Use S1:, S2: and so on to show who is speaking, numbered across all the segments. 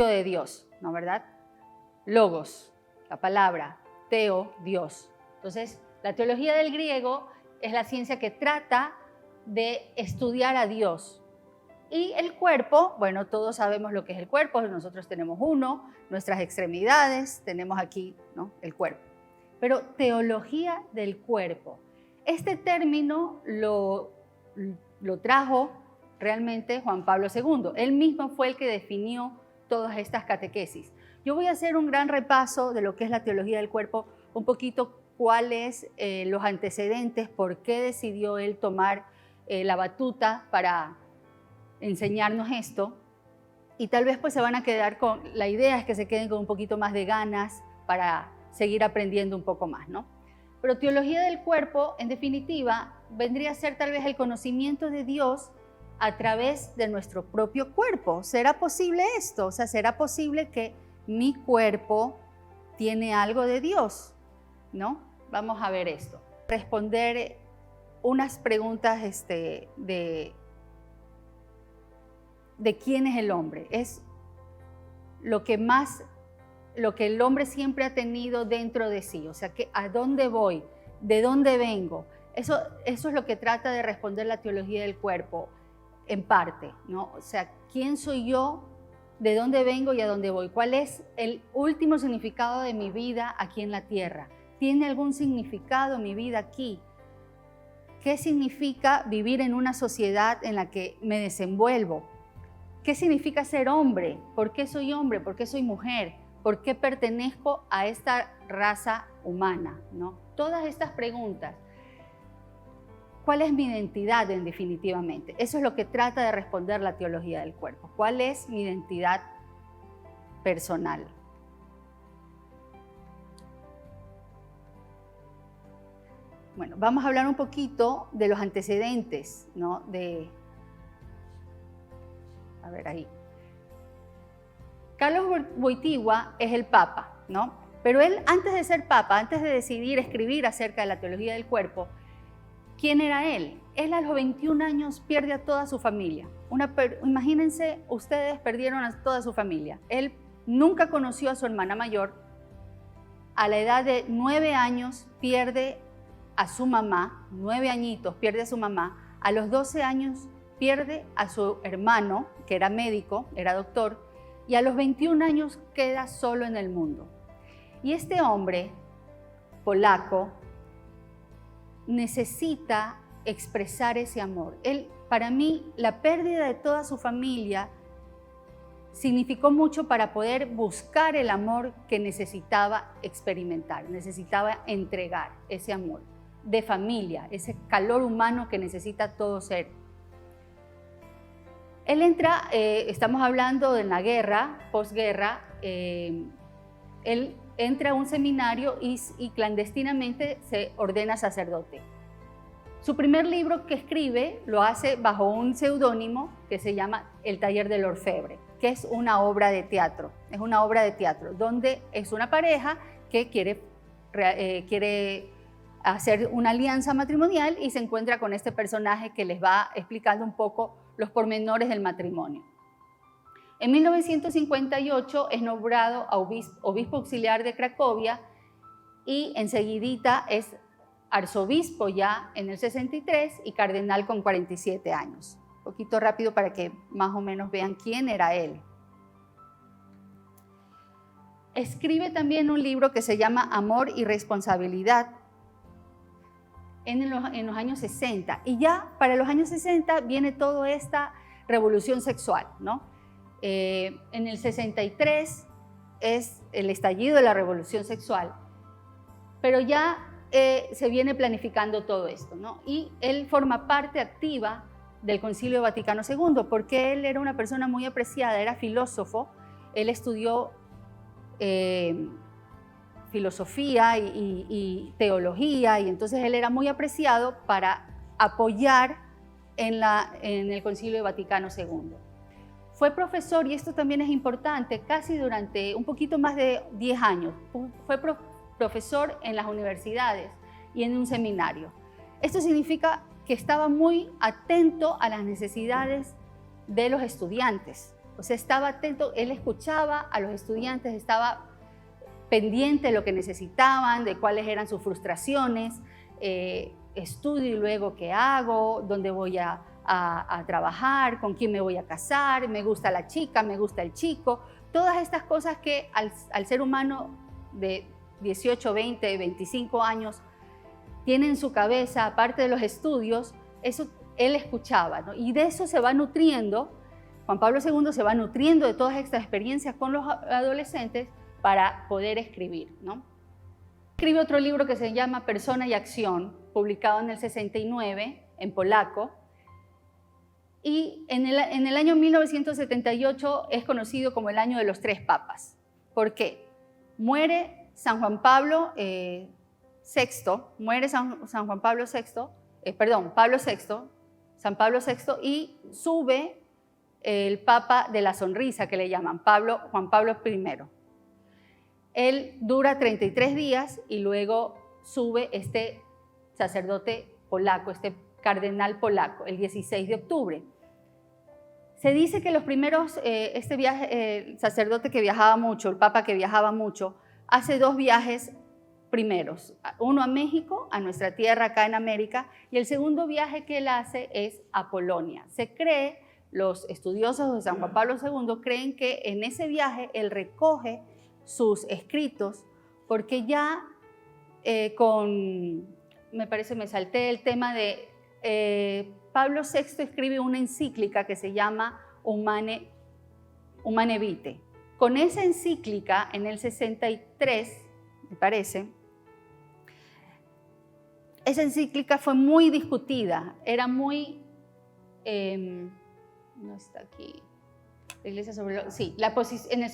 S1: de Dios, ¿no, verdad? Logos, la palabra, teo, Dios. Entonces, la teología del griego es la ciencia que trata de estudiar a Dios. Y el cuerpo, bueno, todos sabemos lo que es el cuerpo, nosotros tenemos uno, nuestras extremidades, tenemos aquí, ¿no?, el cuerpo. Pero teología del cuerpo, este término lo trajo realmente Juan Pablo II. Él mismo fue el que definió todas estas catequesis. Yo voy a hacer un gran repaso de lo que es la teología del cuerpo, un poquito cuáles los antecedentes, por qué decidió él tomar la batuta para enseñarnos esto, y tal vez pues se van a quedar con, la idea es que se queden con un poquito más de ganas para seguir aprendiendo un poco más, ¿no? Pero teología del cuerpo, en definitiva, vendría a ser tal vez el conocimiento de Dios a través de nuestro propio cuerpo. ¿Será posible esto? O sea, ¿será posible que mi cuerpo tiene algo de Dios? ¿No? Vamos a ver esto. Responder unas preguntas de quién es el hombre. Es lo que el hombre siempre ha tenido dentro de sí. O sea, ¿a dónde voy? ¿De dónde vengo? Eso es lo que trata de responder la teología del cuerpo, en parte, ¿no? O sea, ¿quién soy yo? ¿De dónde vengo y a dónde voy? ¿Cuál es el último significado de mi vida aquí en la tierra? ¿Tiene algún significado mi vida aquí? ¿Qué significa vivir en una sociedad en la que me desenvuelvo? ¿Qué significa ser hombre? ¿Por qué soy hombre? ¿Por qué soy mujer? ¿Por qué pertenezco a esta raza humana? ¿No? Todas estas preguntas. ¿Cuál es mi identidad, definitivamente? Eso es lo que trata de responder la teología del cuerpo. ¿Cuál es mi identidad personal? Bueno, vamos a hablar un poquito de los antecedentes, ¿no? A ver, ahí. Carlos Wojtyła es el Papa, ¿no? Pero él, antes de ser Papa, antes de decidir escribir acerca de la teología del cuerpo, ¿quién era él? Él a los 21 años pierde a toda su familia. Imagínense, ustedes perdieron a toda su familia. Él nunca conoció a su hermana mayor. A la edad de 9 años pierde a su mamá, 9 añitos pierde a su mamá. A los 12 años pierde a su hermano, que era médico, era doctor, y a los 21 años queda solo en el mundo. Y este hombre polaco necesita expresar ese amor. Para mí, la pérdida de toda su familia significó mucho para poder buscar el amor que necesitaba experimentar, necesitaba entregar ese amor de familia, ese calor humano que necesita todo ser. Él entra, estamos hablando de la guerra, posguerra, él entra a un seminario y clandestinamente se ordena sacerdote. Su primer libro que escribe lo hace bajo un seudónimo que se llama El taller del orfebre, que es una obra de teatro. Es una obra de teatro donde es una pareja que quiere hacer una alianza matrimonial y se encuentra con este personaje que les va explicando un poco los pormenores del matrimonio. En 1958 es nombrado obispo auxiliar de Cracovia y enseguidita es arzobispo ya en el 63 y cardenal con 47 años. Un poquito rápido para que más o menos vean quién era él. Escribe también un libro que se llama Amor y Responsabilidad en los años 60. Y ya para los años 60 viene toda esta revolución sexual, ¿no? En el 63 es el estallido de la revolución sexual, pero ya se viene planificando todo esto, ¿no? Y él forma parte activa del Concilio Vaticano II, porque él era una persona muy apreciada, era filósofo, él estudió filosofía y teología, y entonces él era muy apreciado para apoyar en el Concilio Vaticano II. Fue profesor, y esto también es importante, casi durante un poquito más de 10 años, fue profesor en las universidades y en un seminario. Esto significa que estaba muy atento a las necesidades de los estudiantes. O sea, estaba atento, él escuchaba a los estudiantes, estaba pendiente de lo que necesitaban, de cuáles eran sus frustraciones, estudio y luego qué hago, dónde voy a trabajar, con quién me voy a casar, me gusta la chica, me gusta el chico. Todas estas cosas que al ser humano de 18, 20, 25 años tiene en su cabeza, aparte de los estudios, eso él escuchaba, ¿no? Y de eso se va nutriendo, Juan Pablo II se va nutriendo de todas estas experiencias con los adolescentes para poder escribir, ¿no? Escribe otro libro que se llama Persona y Acción, publicado en el 69, en polaco, y en el año 1978 es conocido como el año de los 3 papas. ¿Por qué? Muere San Juan Pablo VI, muere San Juan Pablo VI, San Pablo VI, y sube el Papa de la Sonrisa, que le llaman, Juan Pablo I. Él dura 33 días y luego sube este sacerdote polaco, este cardenal polaco, el 16 de octubre. Se dice que los primeros, este viaje, el sacerdote que viajaba mucho, el papa que viajaba mucho, hace 2 viajes primeros, uno a México, a nuestra tierra acá en América, y el segundo viaje que él hace es a Polonia. Se cree, los estudiosos de San Juan Pablo II creen que en ese viaje él recoge sus escritos, porque ya me parece, me salté el tema de Pablo VI escribe una encíclica que se llama Humane Vitae. Con esa encíclica, en el 63, me parece, esa encíclica fue muy discutida, era muy, no está aquí, la Iglesia sobre sí, en el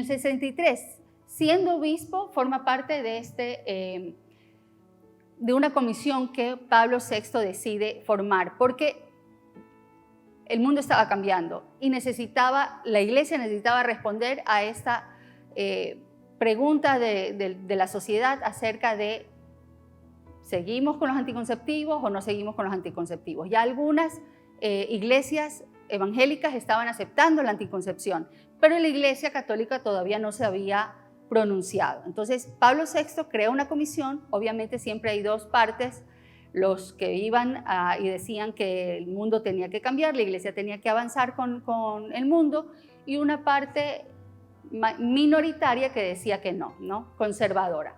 S1: 63, siendo obispo, forma parte de de una comisión que Pablo VI decide formar, porque el mundo estaba cambiando y la Iglesia necesitaba responder a esta pregunta de la sociedad acerca de ¿seguimos con los anticonceptivos o no seguimos con los anticonceptivos? Ya algunas iglesias evangélicas estaban aceptando la anticoncepción, pero la Iglesia católica todavía no se había pronunciado. Entonces, Pablo VI crea una comisión, obviamente siempre hay 2 partes, los que iban y decían que el mundo tenía que cambiar, la Iglesia tenía que avanzar con el mundo, y una parte minoritaria que decía que no, conservadora.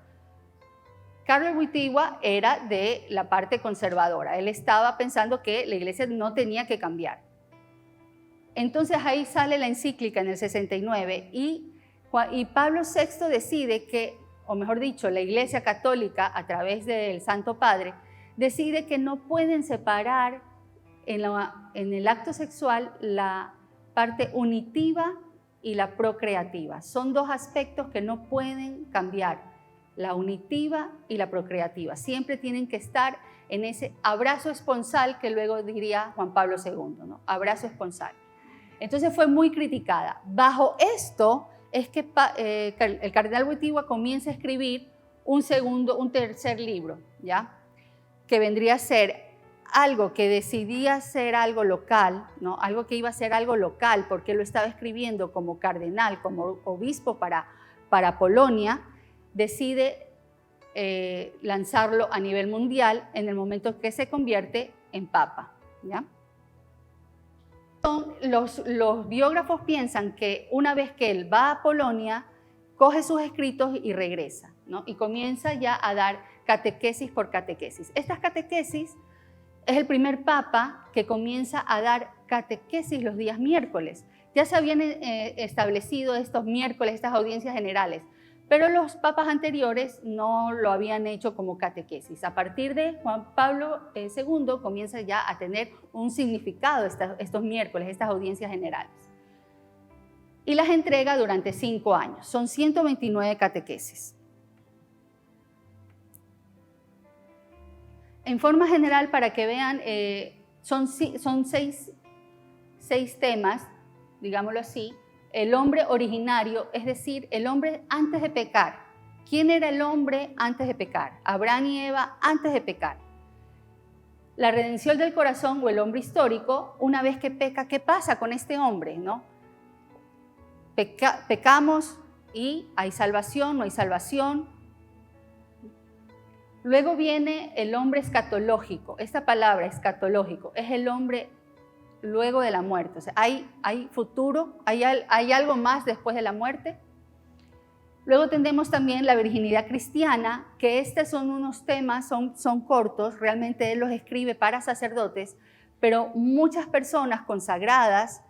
S1: Karol Wojtyła era de la parte conservadora, él estaba pensando que la Iglesia no tenía que cambiar. Entonces ahí sale la encíclica en el 69 y Pablo VI decide que, o mejor dicho, la Iglesia Católica a través del Santo Padre decide que no pueden separar en el acto sexual la parte unitiva y la procreativa. Son 2 aspectos que no pueden cambiar, la unitiva y la procreativa. Siempre tienen que estar en ese abrazo esponsal que luego diría Juan Pablo II, ¿no? Abrazo esponsal. Entonces fue muy criticada. Bajo esto es que el cardenal Wojtyła comienza a escribir un tercer libro, ¿ya? Que vendría a ser algo que decidía ser algo local, ¿no? Algo que iba a ser algo local, porque lo estaba escribiendo como cardenal, como obispo para Polonia, decide lanzarlo a nivel mundial en el momento que se convierte en papa, ¿ya? Los biógrafos piensan que una vez que él va a Polonia, coge sus escritos y regresa, ¿no? Y comienza ya a dar catequesis por catequesis. Estas catequesis es el primer papa que comienza a dar catequesis los días miércoles. Ya se habían establecido estos miércoles, estas audiencias generales, pero los papas anteriores no lo habían hecho como catequesis. A partir de Juan Pablo II comienza ya a tener un significado estos miércoles, estas audiencias generales. Y las entrega durante 5 años. Son 129 catequesis. En forma general, para que vean, son 6 temas, digámoslo así. El hombre originario, es decir, el hombre antes de pecar. ¿Quién era el hombre antes de pecar? Abraham y Eva antes de pecar. la redención del corazón o el hombre histórico, una vez que peca, ¿qué pasa con este hombre, no? Pecamos y hay salvación, no hay salvación. Luego viene el hombre escatológico. Esta palabra, escatológico, es el hombre luego de la muerte. O sea, hay futuro, hay algo más después de la muerte. Luego tendremos también la virginidad cristiana, que estos son unos temas, son cortos, realmente él los escribe para sacerdotes, pero muchas personas consagradas,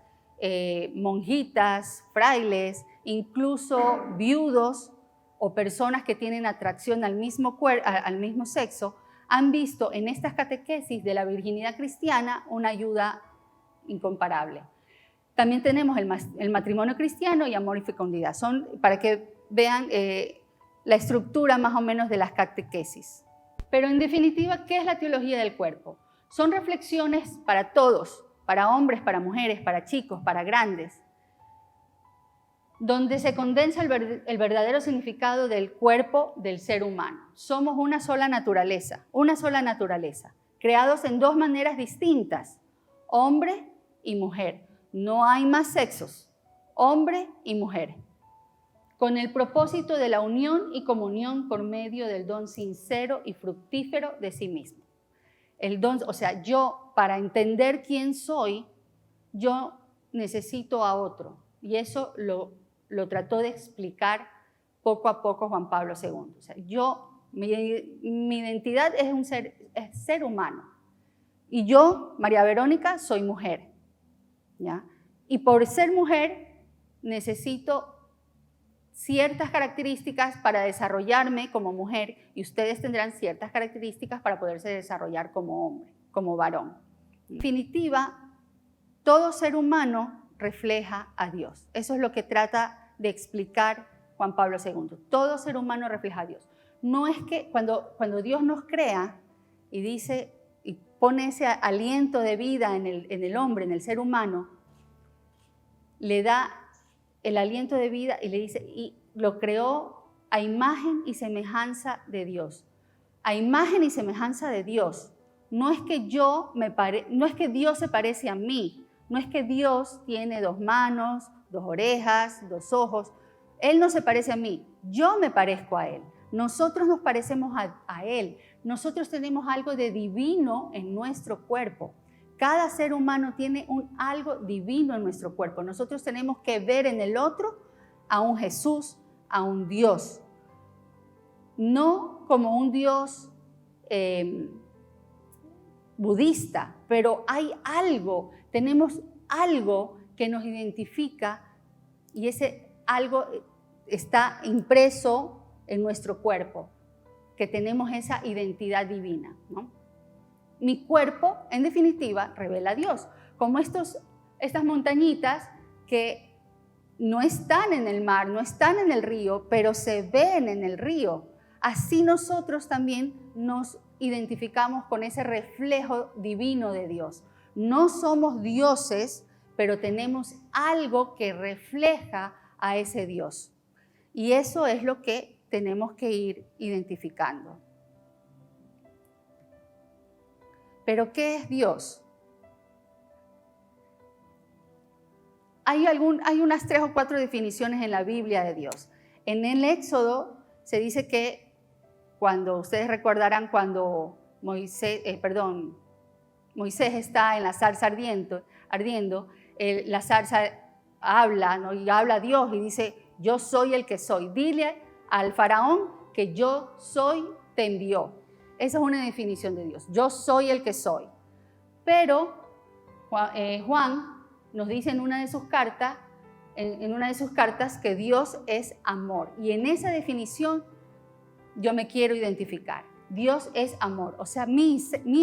S1: monjitas, frailes, incluso viudos o personas que tienen atracción al mismo sexo, han visto en estas catequesis de la virginidad cristiana una ayuda incomparable. También tenemos el matrimonio cristiano y amor y fecundidad. Son para que vean la estructura más o menos de las catequesis. Pero en definitiva, ¿qué es la teología del cuerpo? Son reflexiones para todos, para hombres, para mujeres, para chicos, para grandes, donde se condensa el verdadero significado del cuerpo del ser humano. Somos una sola naturaleza, creados en dos maneras distintas, hombre y mujer. No hay más sexos, hombre y mujer, con el propósito de la unión y comunión por medio del don sincero y fructífero de sí mismo. El don, o sea, yo para entender quién soy, yo necesito a otro. Y eso lo trató de explicar poco a poco Juan Pablo II. O sea, mi identidad es ser humano. Y yo, María Verónica, soy mujer, ¿ya? Y por ser mujer necesito ciertas características para desarrollarme como mujer y ustedes tendrán ciertas características para poderse desarrollar como hombre, como varón. En definitiva, todo ser humano refleja a Dios. Eso es lo que trata de explicar Juan Pablo II. Todo ser humano refleja a Dios. No es que cuando Dios nos crea y dice y pone ese aliento de vida en el hombre, en el ser humano, le da el aliento de vida y le dice, y lo creó a imagen y semejanza de Dios. A imagen y semejanza de Dios. No es que Dios se parece a mí, no es que Dios tiene 2 manos, 2 orejas, 2 ojos. Él no se parece a mí, yo me parezco a Él. Nosotros nos parecemos a Él. Nosotros tenemos algo de divino en nuestro cuerpo. Cada ser humano tiene algo divino en nuestro cuerpo. Nosotros tenemos que ver en el otro a un Jesús, a un Dios. No como un Dios budista, pero hay algo, tenemos algo que nos identifica y ese algo está impreso en nuestro cuerpo, que tenemos esa identidad divina, ¿no? Mi cuerpo, en definitiva, revela a Dios. Como estas montañitas que no están en el mar, no están en el río, pero se ven en el río. Así nosotros también nos identificamos con ese reflejo divino de Dios. No somos dioses, pero tenemos algo que refleja a ese Dios. Y eso es lo que tenemos que ir identificando. ¿Pero qué es Dios? Hay unas 3 o 4 definiciones en la Biblia de Dios. En el Éxodo se dice que ustedes recordarán cuando Moisés está en la zarza ardiendo, la zarza habla, ¿no? Y habla a Dios y dice, yo soy el que soy. Dile al faraón que yo soy, te envió. Esa es una definición de Dios. Yo soy el que soy. Pero Juan nos dice en una de sus cartas que Dios es amor. Y en esa definición yo me quiero identificar. Dios es amor. O sea, mi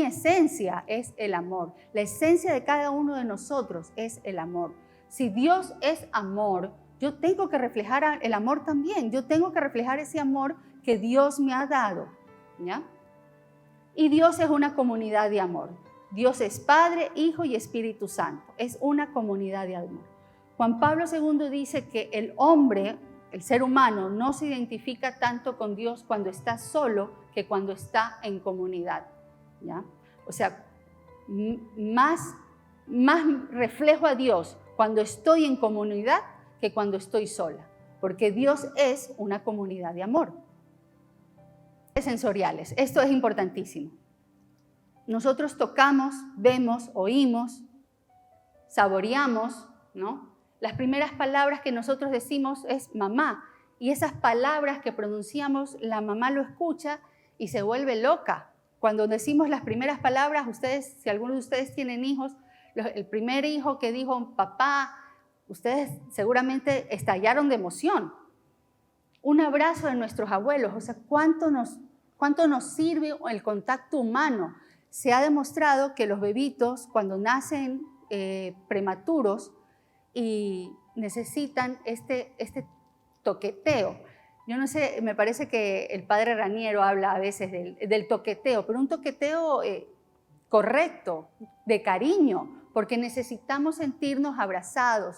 S1: esencia es el amor. La esencia de cada uno de nosotros es el amor. Si Dios es amor, yo tengo que reflejar el amor también. Yo tengo que reflejar ese amor que Dios me ha dado, ¿ya? Y Dios es una comunidad de amor. Dios es Padre, Hijo y Espíritu Santo. Es una comunidad de amor. Juan Pablo II dice que el hombre, el ser humano, no se identifica tanto con Dios cuando está solo que cuando está en comunidad, ¿ya? O sea, más reflejo a Dios cuando estoy en comunidad que cuando estoy sola, porque Dios es una comunidad de amor. Sensoriales, esto es importantísimo. Nosotros tocamos, vemos, oímos, saboreamos, ¿no? Las primeras palabras que nosotros decimos es mamá, y esas palabras que pronunciamos, la mamá lo escucha y se vuelve loca. Cuando decimos las primeras palabras, ustedes, si alguno de ustedes tienen hijos, el primer hijo que dijo papá, ustedes seguramente estallaron de emoción. Un abrazo de nuestros abuelos, o sea, ¿cuánto nos sirve el contacto humano? Se ha demostrado que los bebitos, cuando nacen prematuros y necesitan este toqueteo. Yo no sé, me parece que el padre Raniero habla a veces del toqueteo, pero un toqueteo correcto, de cariño, porque necesitamos sentirnos abrazados,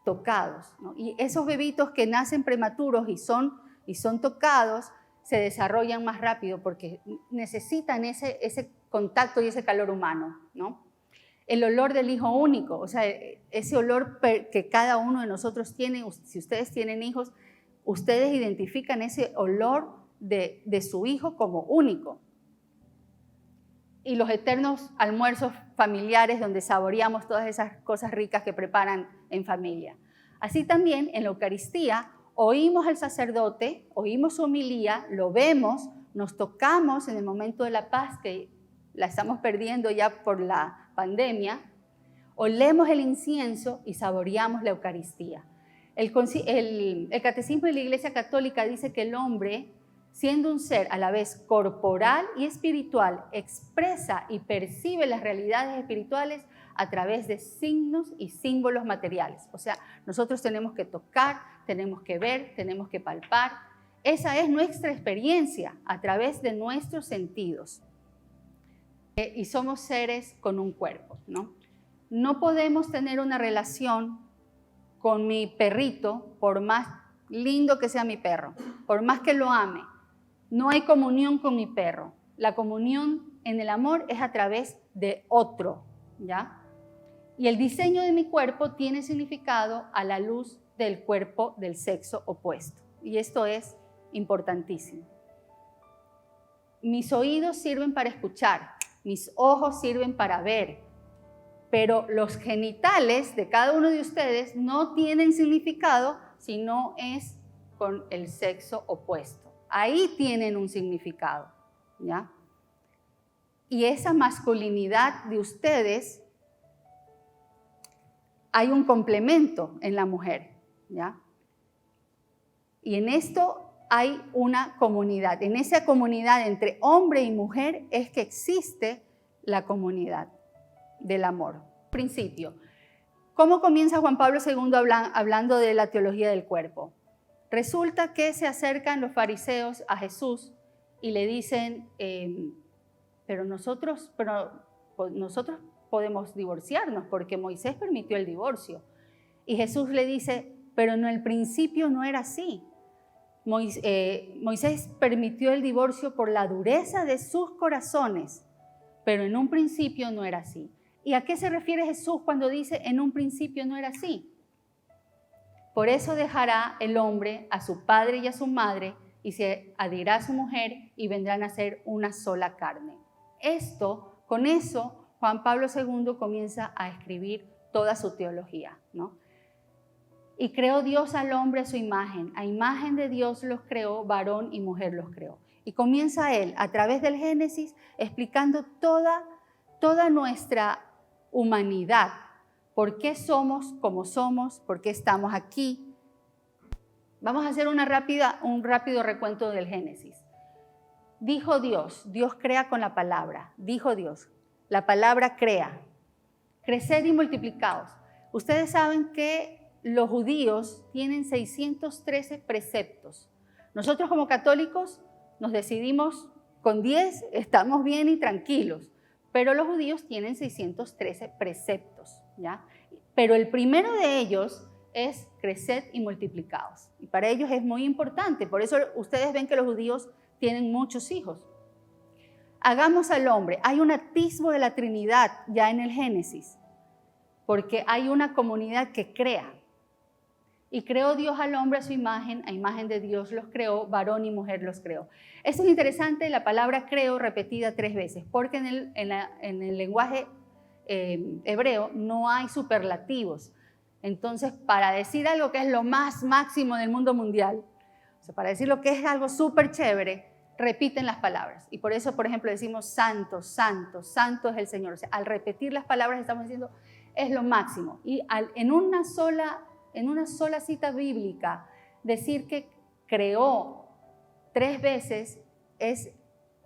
S1: tocados, ¿no? Y esos bebitos que nacen prematuros y son tocados, se desarrollan más rápido porque necesitan ese contacto y ese calor humano, ¿no? El olor del hijo único, o sea, ese olor que cada uno de nosotros tiene, si ustedes tienen hijos, ustedes identifican ese olor de su hijo como único. Y los eternos almuerzos familiares donde saboreamos todas esas cosas ricas que preparan en familia. Así también en la Eucaristía oímos al sacerdote, oímos su homilía, lo vemos, nos tocamos en el momento de la paz, que la estamos perdiendo ya por la pandemia, olemos el incienso y saboreamos la Eucaristía. El Catecismo de la Iglesia Católica dice que el hombre, siendo un ser a la vez corporal y espiritual, expresa y percibe las realidades espirituales a través de signos y símbolos materiales. O sea, nosotros tenemos que tocar, tenemos que ver, tenemos que palpar. Esa es nuestra experiencia a través de nuestros sentidos. Y somos seres con un cuerpo, ¿no? No podemos tener una relación con mi perrito, por más lindo que sea mi perro, por más que lo ame. No hay comunión con mi perro. La comunión en el amor es a través de otro, ¿ya? Y el diseño de mi cuerpo tiene significado a la luz del cuerpo del sexo opuesto. Y esto es importantísimo. Mis oídos sirven para escuchar, mis ojos sirven para ver, pero los genitales de cada uno de ustedes no tienen significado si no es con el sexo opuesto. Ahí tienen un significado, ¿ya? Y esa masculinidad de ustedes, hay un complemento en la mujer, ¿ya? Y en esto hay una comunidad. En esa comunidad entre hombre y mujer es que existe la comunidad del amor. Principio. ¿Cómo comienza Juan Pablo II hablando de la teología del cuerpo? Resulta que se acercan los fariseos a Jesús y le dicen, pero nosotros podemos divorciarnos porque Moisés permitió el divorcio. Y Jesús le dice, pero en el principio no era así. Moisés permitió el divorcio por la dureza de sus corazones, pero en un principio no era así. ¿Y a qué se refiere Jesús cuando dice en un principio no era así? Por eso dejará el hombre a su padre y a su madre y se adherirá a su mujer y vendrán a ser una sola carne. Con eso, Juan Pablo II comienza a escribir toda su teología, ¿no? Y creó Dios al hombre a su imagen. A imagen de Dios los creó, varón y mujer los creó. Y comienza él, a través del Génesis, explicando toda nuestra humanidad. ¿Por qué somos como somos? ¿Por qué estamos aquí? Vamos a hacer un rápido recuento del Génesis. Dijo Dios crea con la palabra. Dijo Dios, la palabra crea. Creced y multiplicaos. Ustedes saben que los judíos tienen 613 preceptos. Nosotros como católicos nos decidimos con 10, estamos bien y tranquilos, pero los judíos tienen 613 preceptos, ¿ya? Pero el primero de ellos es creced y multiplicaos. Y para ellos es muy importante, por eso ustedes ven que los judíos tienen muchos hijos. hagamos al hombre. Hay un atisbo de la Trinidad ya en el Génesis, porque hay una comunidad que crea. Y creó Dios al hombre a imagen de Dios los creó, varón y mujer los creó. Esto es interesante, la palabra creo repetida 3 veces, porque en el lenguaje hebreo no hay superlativos. Entonces, para decir algo que es lo más máximo del mundo mundial, o sea, para decir lo que es algo súper chévere, repiten las palabras. Y por eso, por ejemplo, decimos santo, santo, santo es el Señor. O sea, al repetir las palabras estamos diciendo es lo máximo. Y en una sola cita bíblica, decir que creó 3 veces es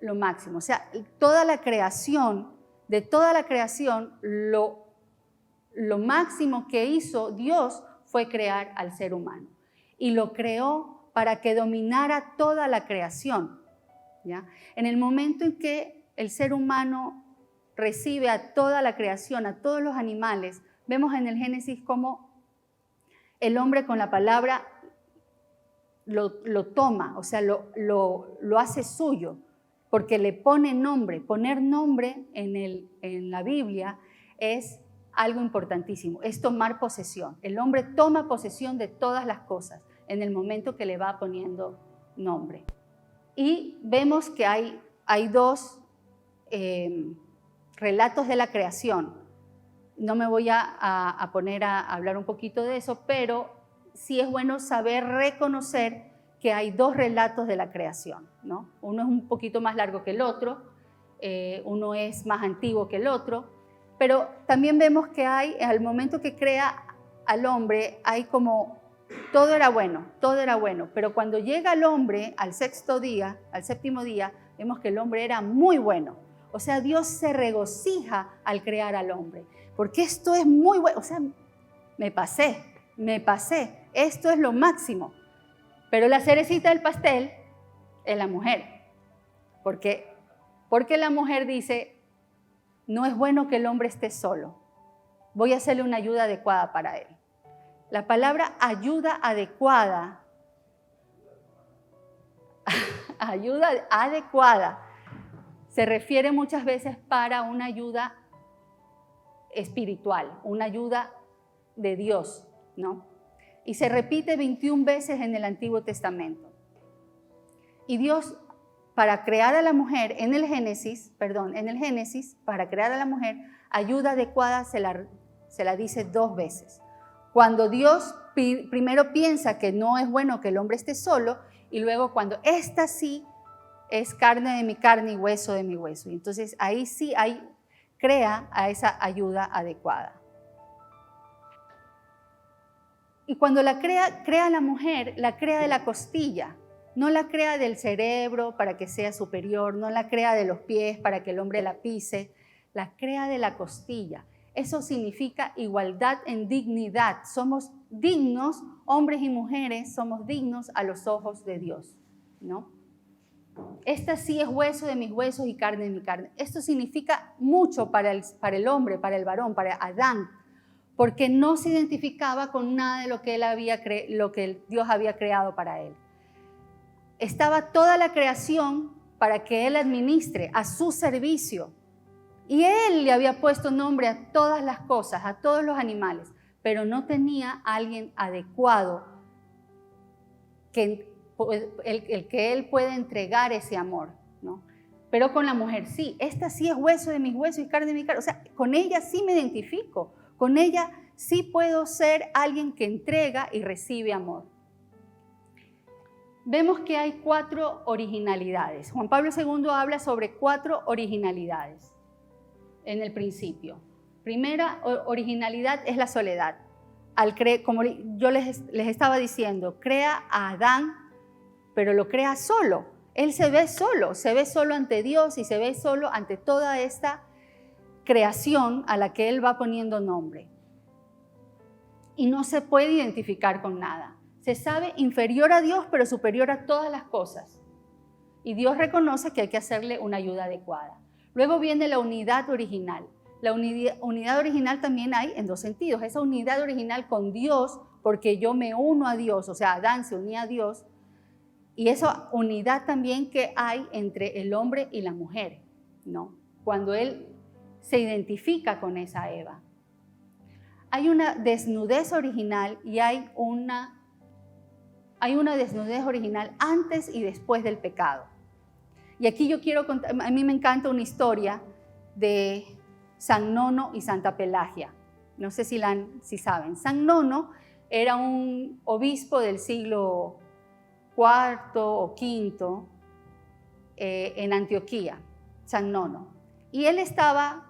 S1: lo máximo. O sea, toda la creación, de toda la creación, lo máximo que hizo Dios fue crear al ser humano. Y lo creó para que dominara toda la creación, ¿ya? En el momento en que el ser humano recibe a toda la creación, a todos los animales, vemos en el Génesis cómo el hombre con la palabra lo toma, o sea, lo hace suyo, porque le pone nombre. Poner nombre en la Biblia es algo importantísimo, es tomar posesión. El hombre toma posesión de todas las cosas en el momento que le va poniendo nombre. Y vemos que hay 2 relatos de la creación. No me voy a poner a hablar un poquito de eso, pero sí es bueno saber reconocer que hay 2 relatos de la creación, ¿no? Uno es un poquito más largo que el otro, uno es más antiguo que el otro, pero también vemos que al momento que crea al hombre, hay como, todo era bueno, pero cuando llega el hombre al 6º día, al 7º día, vemos que el hombre era muy bueno. O sea, Dios se regocija al crear al hombre, porque esto es muy bueno. O sea, me pasé, esto es lo máximo. Pero la cerecita del pastel es la mujer, porque la mujer dice, no es bueno que el hombre esté solo, voy a hacerle una ayuda adecuada para él. La palabra ayuda adecuada, se refiere muchas veces para una ayuda espiritual, una ayuda de Dios, ¿no? Y se repite 21 veces en el Antiguo Testamento. Y Dios, para crear a la mujer, en el Génesis, para crear a la mujer, ayuda adecuada se la dice 2 veces. Cuando Dios primero piensa que no es bueno que el hombre esté solo, y luego cuando esta sí es carne de mi carne y hueso de mi hueso. Y entonces ahí sí crea a esa ayuda adecuada. Y cuando la crea la mujer, la crea de la costilla, no la crea del cerebro para que sea superior, no la crea de los pies para que el hombre la pise, la crea de la costilla. Eso significa igualdad en dignidad. Somos dignos, hombres y mujeres, somos dignos a los ojos de Dios, ¿no? Esta sí es hueso de mis huesos y carne de mi carne. Esto significa mucho para el hombre, para el varón, para Adán, porque no se identificaba con nada de lo que Dios había creado para él. Estaba toda la creación para que él administre a su servicio. Y él le había puesto nombre a todas las cosas, a todos los animales, pero no tenía a alguien adecuado el que él puede entregar ese amor, ¿no? Pero con la mujer sí, esta sí es hueso de mis huesos y carne de mi carne. O sea, con ella sí me identifico, con ella sí puedo ser alguien que entrega y recibe amor. Vemos que hay 4 originalidades. Juan Pablo II habla sobre 4 originalidades en el principio. Primera originalidad es la soledad. Como yo les estaba diciendo, crea a Adán, pero lo crea solo. Él se ve solo ante Dios y se ve solo ante toda esta creación a la que él va poniendo nombre. Y no se puede identificar con nada. Se sabe inferior a Dios, pero superior a todas las cosas. Y Dios reconoce que hay que hacerle una ayuda adecuada. Luego viene la unidad original. La unidad original también hay en 2 sentidos. Esa unidad original con Dios, porque yo me uno a Dios, o sea, Adán se unía a Dios. Y esa unidad también que hay entre el hombre y la mujer. ¿no? Cuando él se identifica con esa Eva. Hay una desnudez original y hay una desnudez original antes y después del pecado. Y aquí yo quiero contar, a mí me encanta una historia de San Nono y Santa Pelagia. No sé si saben. San Nono era un obispo del siglo IV o V en Antioquía, San Nono. Y él estaba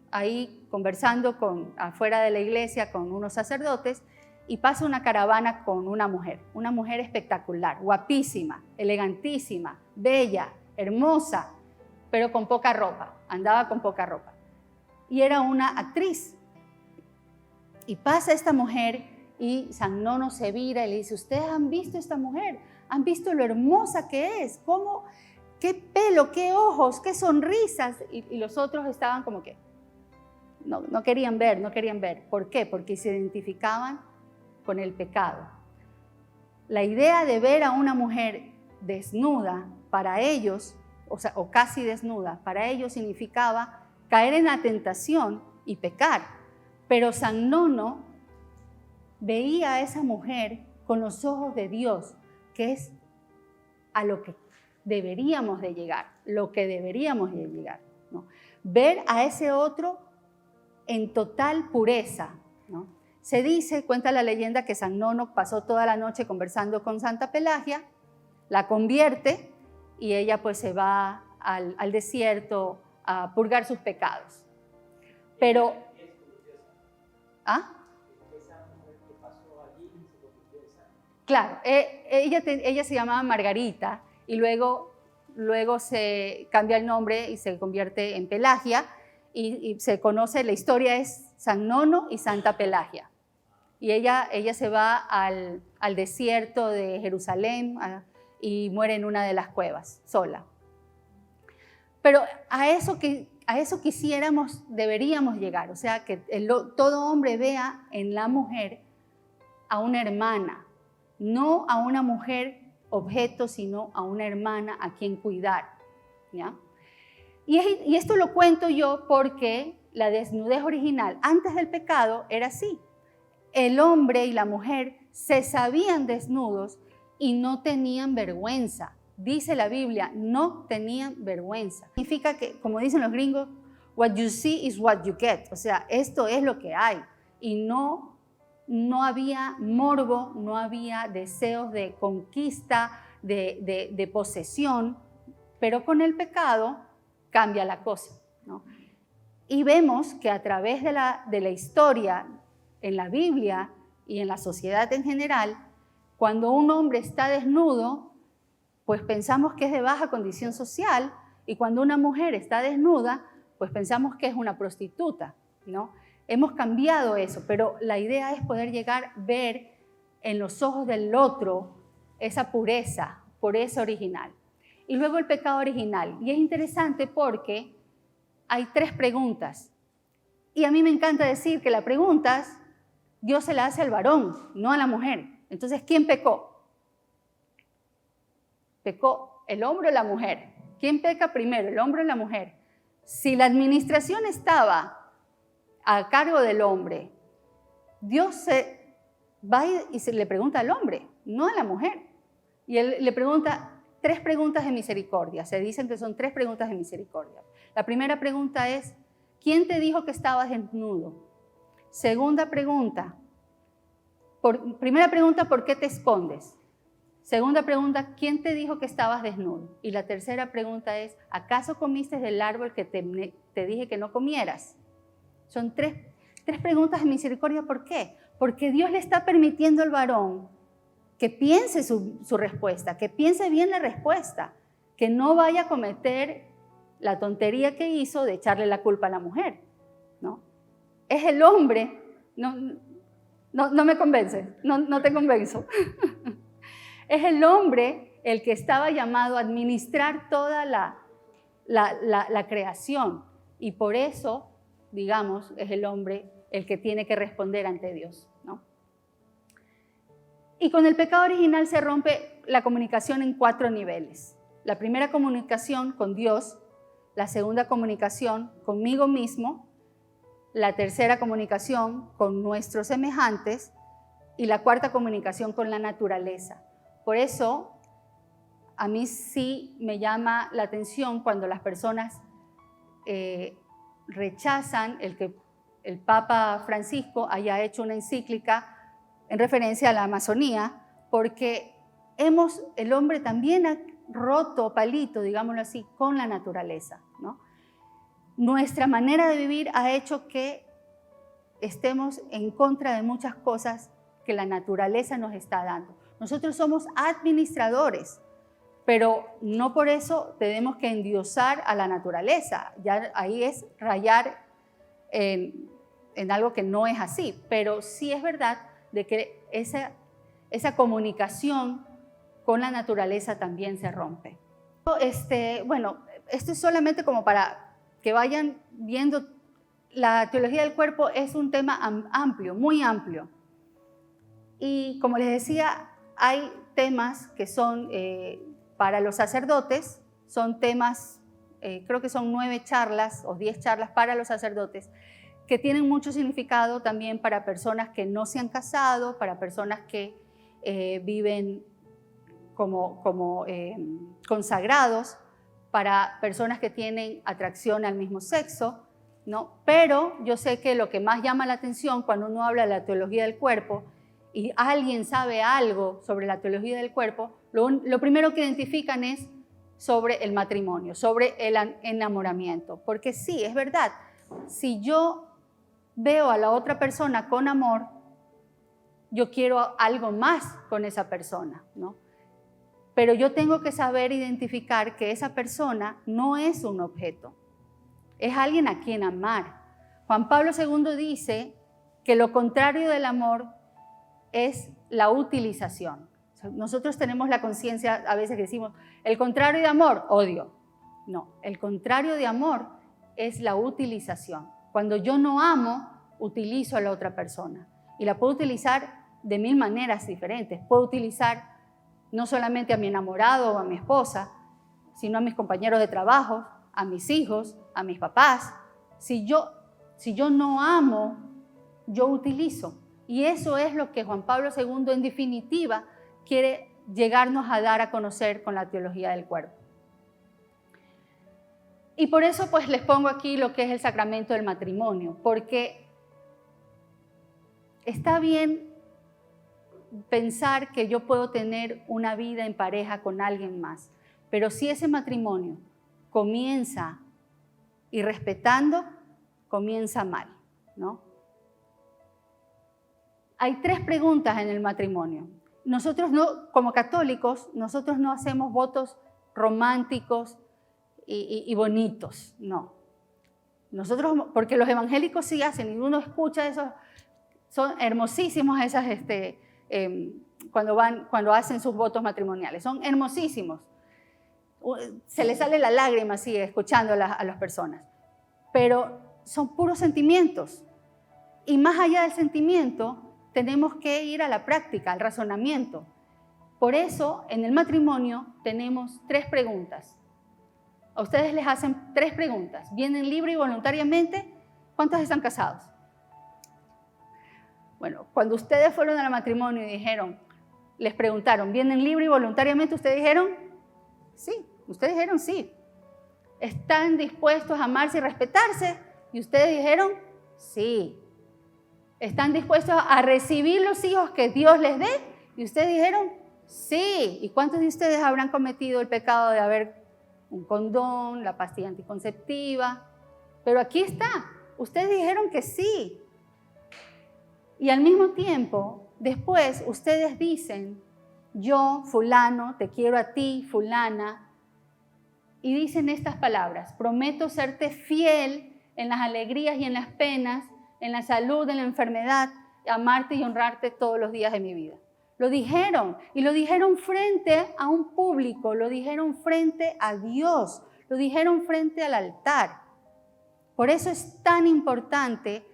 S1: ahí conversando afuera de la iglesia con unos sacerdotes y pasa una caravana con una mujer espectacular, guapísima, elegantísima, bella, hermosa, pero con poca ropa, andaba con poca ropa. Y era una actriz. Y pasa esta mujer y San Nono se vira y le dice, ¿ustedes han visto esta mujer? ¿Han visto lo hermosa que es? ¿Cómo? ¿Qué pelo? ¿Qué ojos? ¿Qué sonrisas? Y los otros estaban como que no querían ver. ¿Por qué? Porque se identificaban con el pecado. La idea de ver a una mujer desnuda para ellos, o casi desnuda, para ellos significaba caer en la tentación y pecar. Pero San Nono veía a esa mujer con los ojos de Dios, que es a lo que deberíamos de llegar, ¿no? Ver a ese otro en total pureza, ¿no? Se dice, cuenta la leyenda, que San Nono pasó toda la noche conversando con Santa Pelagia, la convierte y ella pues se va al desierto a purgar sus pecados. Pero, ¿ah? Claro, ella se llamaba Margarita y luego se cambia el nombre y se convierte en Pelagia y se conoce, la historia es San Nono y Santa Pelagia. Y ella se va al desierto de Jerusalén y muere en una de las cuevas, sola. Pero a eso deberíamos llegar, o sea, que todo hombre vea en la mujer a una hermana, no a una mujer objeto, sino a una hermana a quien cuidar, ¿ya? Y esto lo cuento yo porque la desnudez original antes del pecado era así. El hombre y la mujer se sabían desnudos y no tenían vergüenza. Dice la Biblia, no tenían vergüenza. Significa que, como dicen los gringos, what you see is what you get. O sea, esto es lo que hay. Y no había morbo, no había deseos de conquista, de posesión, pero con el pecado cambia la cosa, ¿no? Y vemos que a través de la historia, en la Biblia y en la sociedad en general, cuando un hombre está desnudo, pues pensamos que es de baja condición social, y cuando una mujer está desnuda, pues pensamos que es una prostituta, ¿no? Hemos cambiado eso, pero la idea es poder llegar a ver en los ojos del otro esa pureza original. Y luego el pecado original. Y es interesante porque hay 3 preguntas. Y a mí me encanta decir que las preguntas Dios se las hace al varón, no a la mujer. Entonces, ¿quién pecó? ¿Pecó el hombre o la mujer? ¿Quién peca primero, el hombre o la mujer? Si la administración estaba a cargo del hombre, Dios se va y se le pregunta al hombre, no a la mujer. Y él le pregunta 3 preguntas de misericordia. Se dicen que son 3 preguntas de misericordia. La primera pregunta es, ¿quién te dijo que estabas desnudo? Segunda pregunta, primera pregunta, ¿por qué te escondes? Segunda pregunta, ¿quién te dijo que estabas desnudo? Y la tercera pregunta es, ¿acaso comiste del árbol que te dije que no comieras? Son 3 preguntas de misericordia. ¿Por qué? Porque Dios le está permitiendo al varón que piense su respuesta, que piense bien la respuesta, que no vaya a cometer la tontería que hizo de echarle la culpa a la mujer, ¿no? Es el hombre, no me convence, no te convenzo. Es el hombre el que estaba llamado a administrar toda la creación, y por eso, digamos, es el hombre el que tiene que responder ante Dios, ¿no? Y con el pecado original se rompe la comunicación en 4 niveles. La primera comunicación con Dios la segunda comunicación conmigo mismo, la tercera comunicación con nuestros semejantes y la cuarta comunicación con la naturaleza. Por eso, a mí sí me llama la atención cuando las personas rechazan el que el Papa Francisco haya hecho una encíclica en referencia a la Amazonía, porque el hombre también ha roto palito, digámoslo así, con la naturaleza, ¿no? Nuestra manera de vivir ha hecho que estemos en contra de muchas cosas que la naturaleza nos está dando. Nosotros somos administradores, pero no por eso tenemos que endiosar a la naturaleza. Ya ahí es rayar en algo que no es así, pero sí es verdad de que esa comunicación con la naturaleza también se rompe. Bueno, esto es solamente como para que vayan viendo. La teología del cuerpo es un tema amplio, muy amplio. Y como les decía, hay temas que son para los sacerdotes, son temas, creo que son 9 charlas o 10 charlas para los sacerdotes, que tienen mucho significado también para personas que no se han casado, para personas que viven como consagrados, para personas que tienen atracción al mismo sexo, ¿no? Pero yo sé que lo que más llama la atención cuando uno habla de la teología del cuerpo y alguien sabe algo sobre la teología del cuerpo, lo primero que identifican es sobre el matrimonio, sobre el enamoramiento. Porque sí, es verdad, si yo veo a la otra persona con amor, yo quiero algo más con esa persona, ¿no? Pero yo tengo que saber identificar que esa persona no es un objeto, es alguien a quien amar. Juan Pablo II dice que lo contrario del amor es la utilización. Nosotros tenemos la conciencia, a veces decimos, el contrario de amor, odio. No, el contrario de amor es la utilización. Cuando yo no amo, utilizo a la otra persona. Y la puedo utilizar de 1000 maneras diferentes. Puedo utilizar no solamente a mi enamorado o a mi esposa, sino a mis compañeros de trabajo, a mis hijos, a mis papás. Si yo no amo, yo utilizo. Y eso es lo que Juan Pablo II, en definitiva, quiere llegarnos a dar a conocer con la teología del cuerpo. Y por eso pues les pongo aquí lo que es el sacramento del matrimonio, porque está bien pensar que yo puedo tener una vida en pareja con alguien más, pero si ese matrimonio comienza irrespetando, comienza mal, ¿no? Hay 3 preguntas en el matrimonio. Nosotros no, como católicos, nosotros no hacemos votos románticos y bonitos, no. Nosotros, porque los evangélicos sí hacen, y uno escucha eso, son hermosísimos esas, cuando hacen sus votos matrimoniales, son hermosísimos. Se les sale la lágrima así escuchando a las personas, pero son puros sentimientos. Y más allá del sentimiento, tenemos que ir a la práctica, al razonamiento. Por eso, en el matrimonio tenemos 3 preguntas. A ustedes les hacen 3 preguntas. ¿Vienen libre y voluntariamente? ¿Cuántos están casados? Bueno, cuando ustedes fueron al matrimonio y les preguntaron, ¿vienen libre y voluntariamente? ¿Ustedes dijeron? Sí. Ustedes dijeron sí. ¿Están dispuestos a amarse y respetarse? Y ustedes dijeron sí. ¿Están dispuestos a recibir los hijos que Dios les dé? Y ustedes dijeron sí. ¿Y cuántos de ustedes habrán cometido el pecado de haber un condón, la pastilla anticonceptiva? Pero aquí está. Ustedes dijeron que sí. Y al mismo tiempo, después ustedes dicen, yo, fulano, te quiero a ti, fulana, y dicen estas palabras, prometo serte fiel en las alegrías y en las penas, en la salud, en la enfermedad, amarte y honrarte todos los días de mi vida. Lo dijeron, y lo dijeron frente a un público, lo dijeron frente a Dios, lo dijeron frente al altar. Por eso es tan importante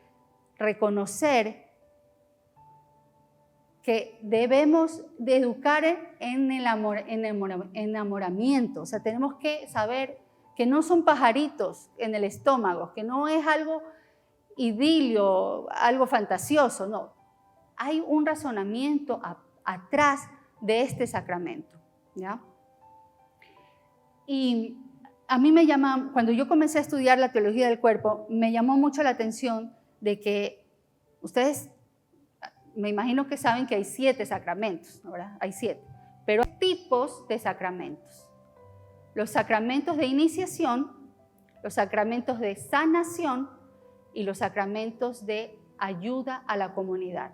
S1: reconocer que debemos de educar en el enamoramiento. O sea, tenemos que saber que no son pajaritos en el estómago, que no es algo idilio, algo fantasioso, no. Hay un razonamiento atrás de este sacramento, ¿ya? Y a mí me llama, cuando yo comencé a estudiar la teología del cuerpo, me llamó mucho la atención de que ustedes, me imagino que saben que hay 7 sacramentos, ¿verdad? Hay 7, pero hay tipos de sacramentos. Los sacramentos de iniciación, los sacramentos de sanación y los sacramentos de ayuda a la comunidad.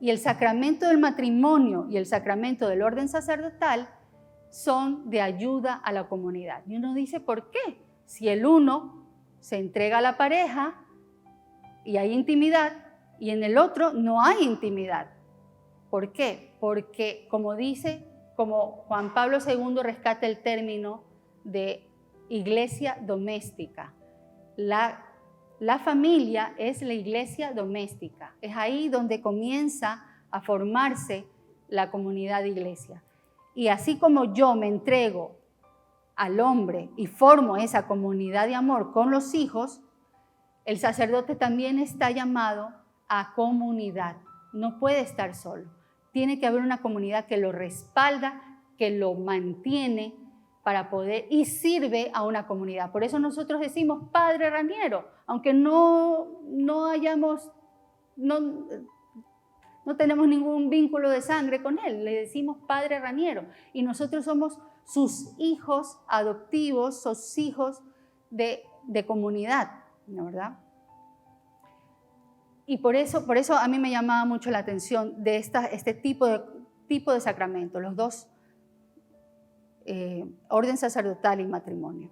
S1: Y el sacramento del matrimonio y el sacramento del orden sacerdotal son de ayuda a la comunidad. Y uno dice, ¿por qué? Si el uno se entrega a la pareja y hay intimidad, y en el otro no hay intimidad. ¿Por qué? Porque, como Juan Pablo II rescata el término de iglesia doméstica, la familia es la iglesia doméstica. Es ahí donde comienza a formarse la comunidad de iglesia. Y así como yo me entrego al hombre y formo esa comunidad de amor con los hijos, el sacerdote también está llamado a comunidad. No puede estar solo. Tiene que haber una comunidad que lo respalda, que lo mantiene para poder y sirve a una comunidad. Por eso nosotros decimos Padre Raniero, aunque no tenemos ningún vínculo de sangre con él, le decimos Padre Raniero. Y nosotros somos sus hijos adoptivos, sus hijos de comunidad, ¿no, verdad? Y por eso a mí me llamaba mucho la atención de este tipo de sacramento, los dos, orden sacerdotal y matrimonio.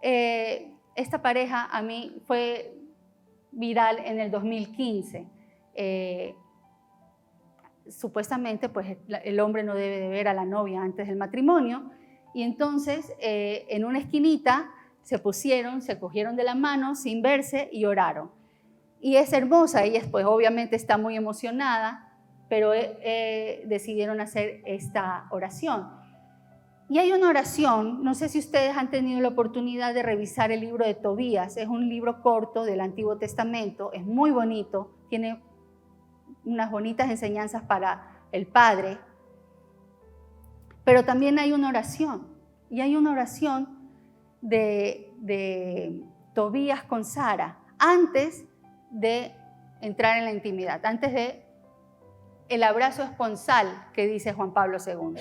S1: Esta pareja a mí fue viral en el 2015. Supuestamente, pues el hombre no debe de ver a la novia antes del matrimonio, y entonces en una esquinita se cogieron de la mano sin verse y oraron. Y es hermosa, ella pues obviamente está muy emocionada, pero decidieron hacer esta oración. Y hay una oración, no sé si ustedes han tenido la oportunidad de revisar el libro de Tobías, es un libro corto del Antiguo Testamento, es muy bonito, tiene unas bonitas enseñanzas para el padre, pero también hay una oración, y hay una oración de Tobías con Sara, antes de entrar en la intimidad, antes de el abrazo esponsal que dice Juan Pablo II.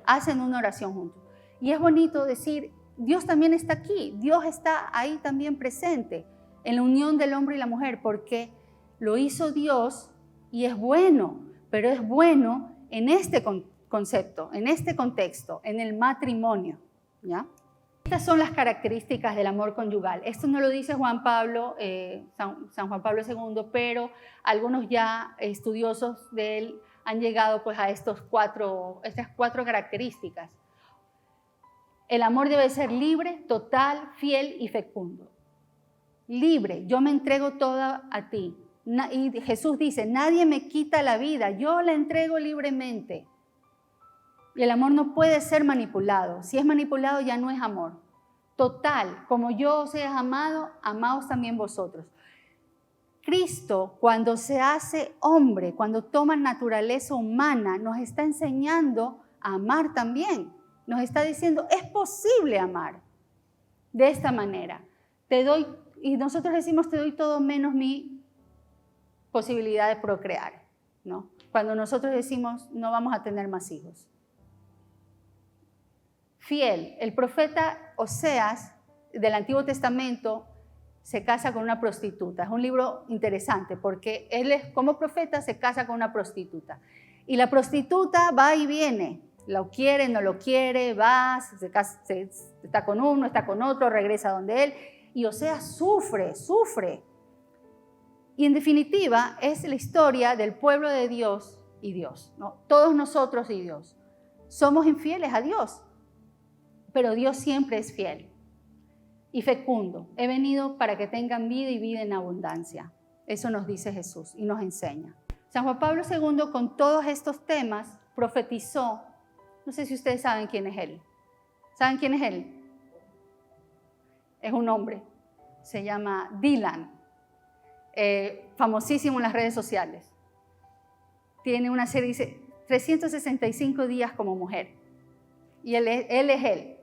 S1: Hacen una oración juntos. Y es bonito decir, Dios también está aquí, Dios está ahí también presente, en la unión del hombre y la mujer, porque lo hizo Dios y es bueno, pero es bueno en este concepto, en este contexto, en el matrimonio, ¿ya? Estas son las características del amor conyugal. Esto no lo dice Juan Pablo, San Juan Pablo II, pero algunos ya estudiosos de él han llegado pues a estas cuatro características. El amor debe ser libre, total, fiel y fecundo. Libre, yo me entrego toda a ti. Y Jesús dice, nadie me quita la vida, yo la entrego libremente. Y el amor no puede ser manipulado. Si es manipulado ya no es amor. Total, como yo os he amado, amaos también vosotros. Cristo, cuando se hace hombre, cuando toma naturaleza humana, nos está enseñando a amar también. Nos está diciendo, es posible amar de esta manera. Te doy, y nosotros decimos, te doy todo menos mi posibilidad de procrear, ¿no? Cuando nosotros decimos, no vamos a tener más hijos. Fiel, el profeta Oseas del Antiguo Testamento se casa con una prostituta. Es un libro interesante porque él como profeta se casa con una prostituta. Y la prostituta va y viene, lo quiere, no lo quiere, va, está con uno, está con otro, regresa donde él. Y Oseas sufre. Y en definitiva es la historia del pueblo de Dios y Dios, ¿no? Todos nosotros y Dios. Somos infieles a Dios, pero Dios siempre es fiel y fecundo. He venido para que tengan vida y vida en abundancia. Eso nos dice Jesús y nos enseña. San Juan Pablo II, con todos estos temas, profetizó. No sé si ustedes saben quién es él. ¿Saben quién es él? es un hombre, se llama Dylan, famosísimo en las redes sociales. Tiene una serie, dice, 365 días como mujer, y él es él.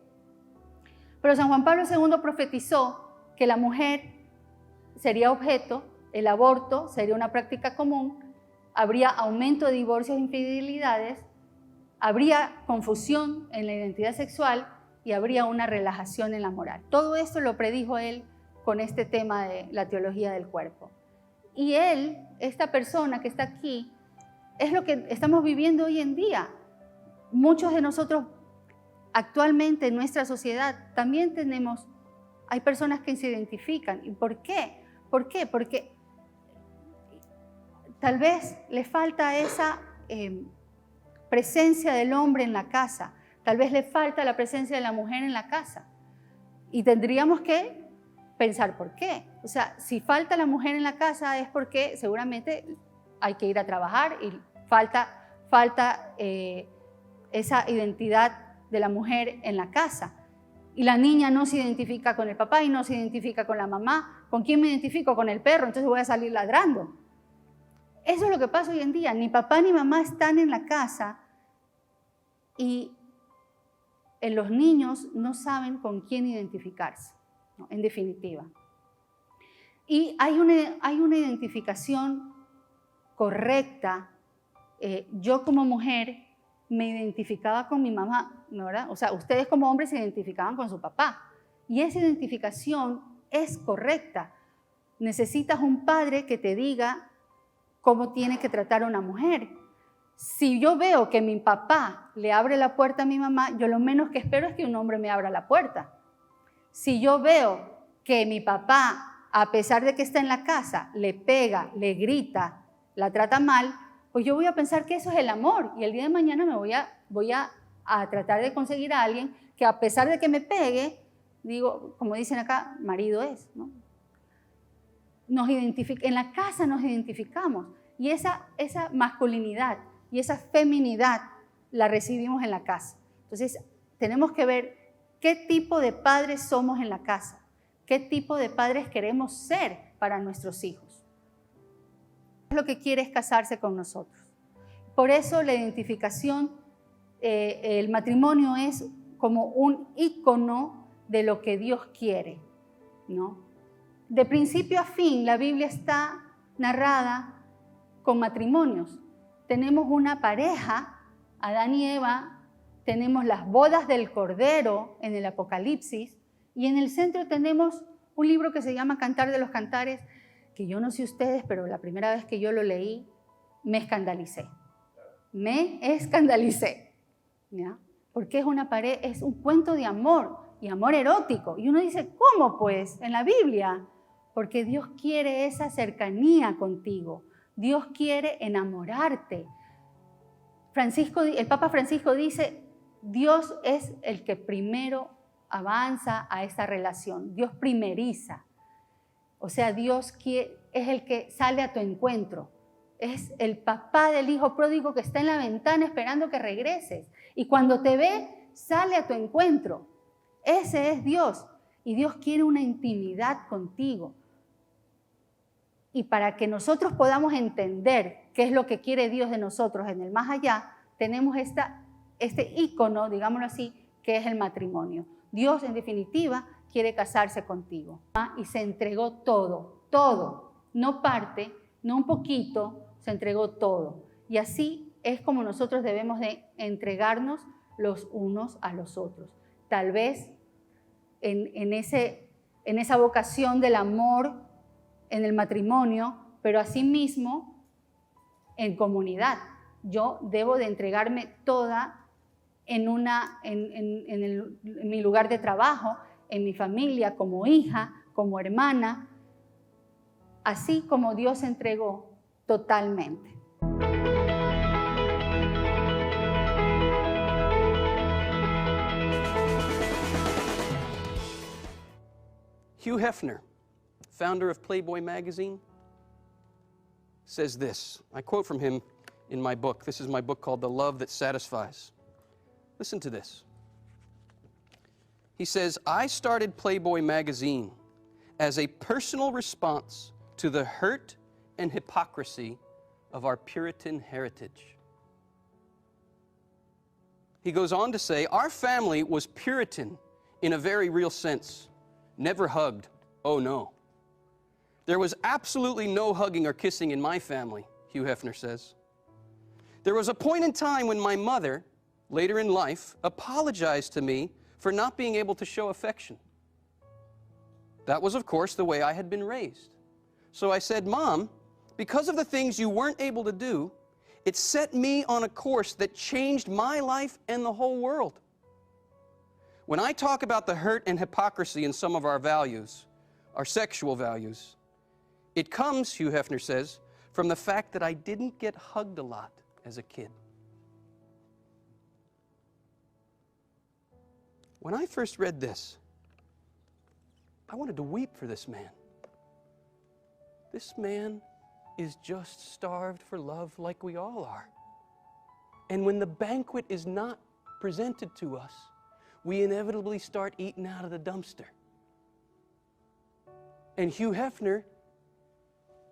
S1: Pero San Juan Pablo II profetizó que la mujer sería objeto, el aborto sería una práctica común, habría aumento de divorcios e infidelidades, habría confusión en la identidad sexual y habría una relajación en la moral. Todo esto lo predijo él con este tema de la teología del cuerpo. Y él, esta persona que está aquí, es lo que estamos viviendo hoy en día. Muchos de nosotros actualmente en nuestra sociedad también hay personas que se identifican. ¿Y por qué? ¿Por qué? Porque tal vez le falta esa presencia del hombre en la casa, tal vez le falta la presencia de la mujer en la casa. Y tendríamos que pensar por qué. O sea, si falta la mujer en la casa es porque seguramente hay que ir a trabajar y falta esa identidad de la mujer en la casa. Y la niña no se identifica con el papá y no se identifica con la mamá. ¿Con quién me identifico? Con el perro, entonces voy a salir ladrando. Eso es lo que pasa hoy en día. Ni papá ni mamá están en la casa y los niños no saben con quién identificarse, ¿no? En definitiva. Y hay una identificación correcta. Yo como mujer me identificaba con mi mamá, ¿no, verdad? O sea, ustedes como hombres se identificaban con su papá. Y esa identificación es correcta. Necesitas un padre que te diga cómo tiene que tratar a una mujer. Si yo veo que mi papá le abre la puerta a mi mamá, yo lo menos que espero es que un hombre me abra la puerta. Si yo veo que mi papá, a pesar de que está en la casa, le pega, le grita, la trata mal, pues yo voy a pensar que eso es el amor y el día de mañana me voy a tratar de conseguir a alguien que a pesar de que me pegue, digo, como dicen acá, marido es, ¿no? En la casa nos identificamos y esa masculinidad y esa feminidad la recibimos en la casa. Entonces tenemos que ver qué tipo de padres somos en la casa, qué tipo de padres queremos ser para nuestros hijos. Lo que quiere es casarse con nosotros. Por eso la identificación, el matrimonio es como un ícono de lo que Dios quiere, ¿no? De principio a fin, la Biblia está narrada con matrimonios. Tenemos una pareja, Adán y Eva, tenemos las bodas del Cordero en el Apocalipsis, y en el centro tenemos un libro que se llama Cantar de los Cantares, que yo no sé ustedes, pero la primera vez que yo lo leí, me escandalicé. ¿Ya? Porque es un cuento de amor, y amor erótico. Y uno dice, ¿cómo pues? En la Biblia. Porque Dios quiere esa cercanía contigo. Dios quiere enamorarte. El Papa Francisco dice, Dios es el que primero avanza a esta relación. Dios primeriza. O sea, Dios es el que sale a tu encuentro. Es el papá del hijo pródigo que está en la ventana esperando que regreses. Y cuando te ve, sale a tu encuentro. Ese es Dios. Y Dios quiere una intimidad contigo. Y para que nosotros podamos entender qué es lo que quiere Dios de nosotros en el más allá, tenemos este ícono, digámoslo así, que es el matrimonio. Dios, en definitiva, quiere casarse contigo. Y se entregó todo, no parte, no un poquito, se entregó todo. Y así es como nosotros debemos de entregarnos los unos a los otros. Tal vez en esa vocación del amor en el matrimonio, pero asimismo en comunidad. Yo debo de entregarme toda en mi lugar de trabajo, en mi familia, como hija, como hermana, así como Dios se entregó totalmente.
S2: Hugh Hefner, founder of Playboy magazine, says this. I quote from him in my book. This is my book called The Love That Satisfies. Listen to this. He says, I started Playboy magazine as a personal response to the hurt and hypocrisy of our Puritan heritage. He goes on to say, our family was Puritan in a very real sense. Never hugged. Oh no. There was absolutely no hugging or kissing in my family, Hugh Hefner says. There was a point in time when my mother, later in life, apologized to me for not being able to show affection. That was, of course, the way I had been raised. So I said, Mom, because of the things you weren't able to do, it set me on a course that changed my life and the whole world. When I talk about the hurt and hypocrisy in some of our values, our sexual values, it comes, Hugh Hefner says, from the fact that I didn't get hugged a lot as a kid. When I first read this, I wanted to weep for this man. This man is just starved for love like we all are. And when the banquet is not presented to us, we inevitably start eating out of the dumpster. And Hugh Hefner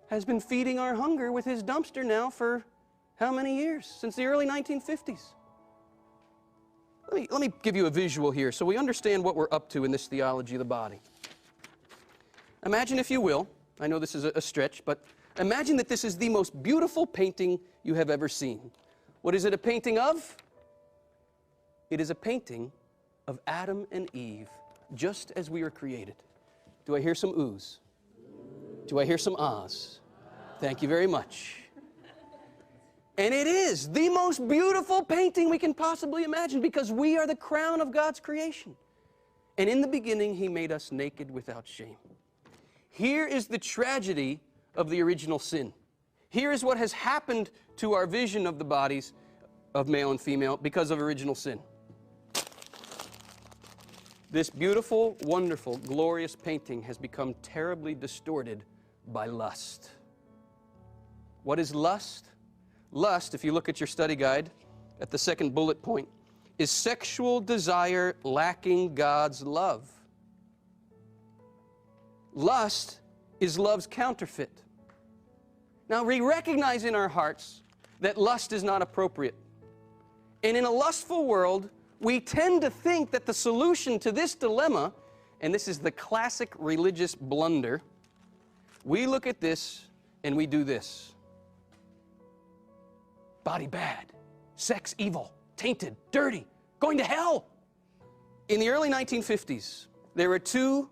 S2: has been feeding our hunger with his dumpster now for how many years? Since the early 1950s. Let me give you a visual here so we understand what we're up to in this theology of the body. Imagine, if you will, I know this is a stretch, but imagine that this is the most beautiful painting you have ever seen. What is it a painting of? It is a painting of Adam and Eve, just as we were created. Do I hear some oohs? Do I hear some ahs? Thank you very much. And it is the most beautiful painting we can possibly imagine because we are the crown of God's creation. And in the beginning, He made us naked without shame. Here is the tragedy of the original sin. Here is what has happened to our vision of the bodies of male and female because of original sin. This beautiful, wonderful, glorious painting has become terribly distorted by lust. What is lust? Lust, if you look at your study guide at the second bullet point, is sexual desire lacking God's love. Lust is love's counterfeit. Now, we recognize in our hearts that lust is not appropriate. And in a lustful world, we tend to think that the solution to this dilemma, and this is the classic religious blunder, we look at this and we do this. Body bad, sex evil, tainted, dirty, going to hell. In the early 1950s, there were two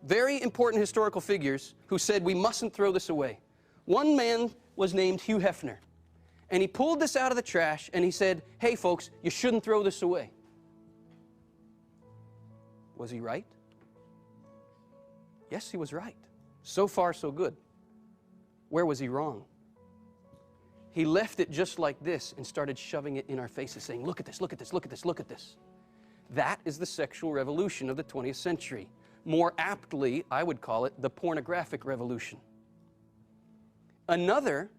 S2: very important historical figures who said we mustn't throw this away. One man was named Hugh Hefner, and he pulled this out of the trash and he said, hey folks, you shouldn't throw this away. Was he right? Yes, he was right. So far, so good. Where was he wrong? He left it just like this and started shoving it in our faces, saying, look at this, look at this, look at this, look at this. That is the sexual revolution of the 20th century. More aptly, I would call it the pornographic revolution. Another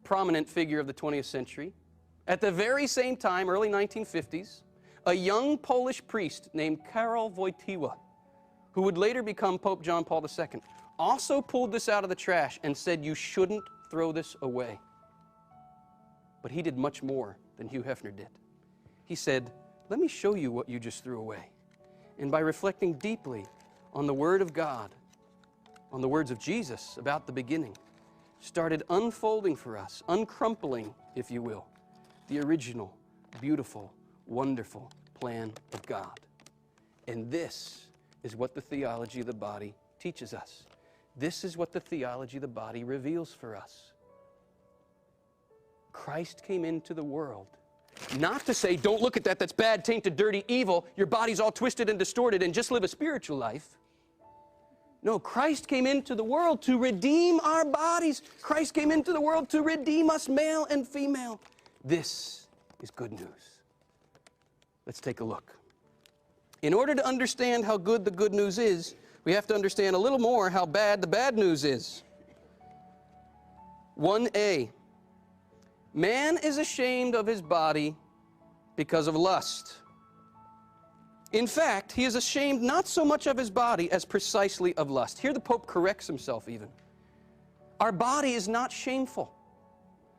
S2: prominent figure of the 20th century, at the very same time, early 1950s, a young Polish priest named Karol Wojtyła, who would later become Pope John Paul II, also pulled this out of the trash and said you shouldn't throw this away. But he did much more than Hugh Hefner did. He said, let me show you what you just threw away. And by reflecting deeply on the Word of God, on the words of Jesus about the beginning, started unfolding for us, uncrumpling, if you will, the original, beautiful, wonderful plan of God. And this is what the theology of the body teaches us. This is what the theology of the body reveals for us. Christ came into the world not to say, don't look at that, that's bad, tainted, dirty, evil, your body's all twisted and distorted, and just live a spiritual life. No, Christ came into the world to redeem our bodies. Christ came into the world to redeem us, male and female. This is good news. Let's take a look. In order to understand how good the good news is, we have to understand a little more how bad the bad news is. 1a. Man is ashamed of his body because of lust. In fact, he is ashamed not so much of his body as precisely of lust. Here the Pope corrects himself even. Our body is not shameful.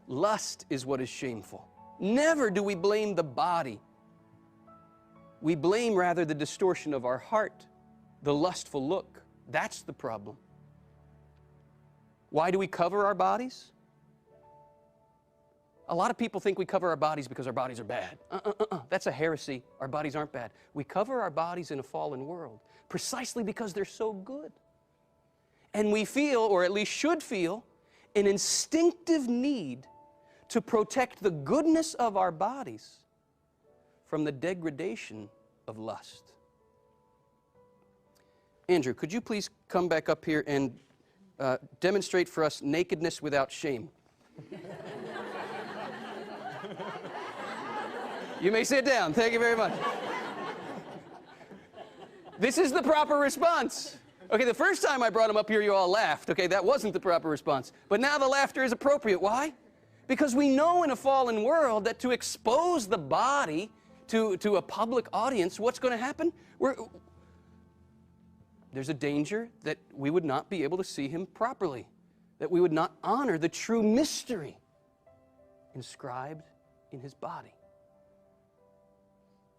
S2: Lust is what is shameful. Never do we blame the body. We blame rather the distortion of our heart, the lustful look. That's the problem. Why do we cover our bodies? A lot of people think we cover our bodies because our bodies are bad. That's a heresy. Our bodies aren't bad. We cover our bodies in a fallen world precisely because they're so good. And we feel, or at least should feel, an instinctive need to protect the goodness of our bodies from the degradation of lust. Andrew, could you please come back up here and demonstrate for us nakedness without shame? You may sit down. Thank you very much. This is the proper response. Okay, the first time I brought him up here, you all laughed. Okay, that wasn't the proper response. But now the laughter is appropriate. Why? Because we know in a fallen world that to expose the body to a public audience, what's going to happen? There's a danger that we would not be able to see him properly, that we would not honor the true mystery inscribed in his body.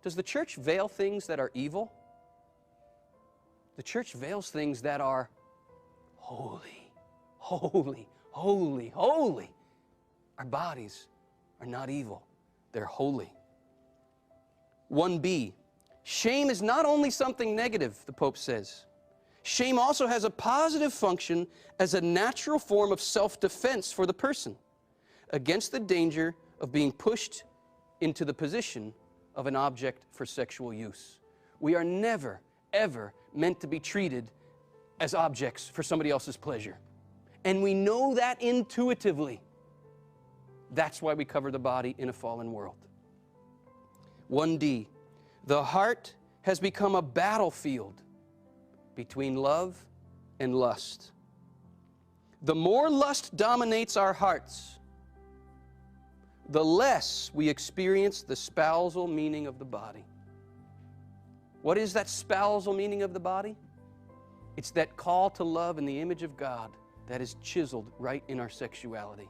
S2: Does the church veil things that are evil? The church veils things that are holy, holy, holy, holy. Our bodies are not evil. They're holy. 1b, shame is not only something negative, the Pope says. Shame also has a positive function as a natural form of self-defense for the person against the danger of being pushed into the position of an object for sexual use. We are never, ever meant to be treated as objects for somebody else's pleasure. And we know that intuitively. That's why we cover the body in a fallen world. 1d, the heart has become a battlefield between love and lust. The more lust dominates our hearts, the less we experience the spousal meaning of the body. What is that spousal meaning of the body? It's that call to love in the image of God that is chiseled right in our sexuality.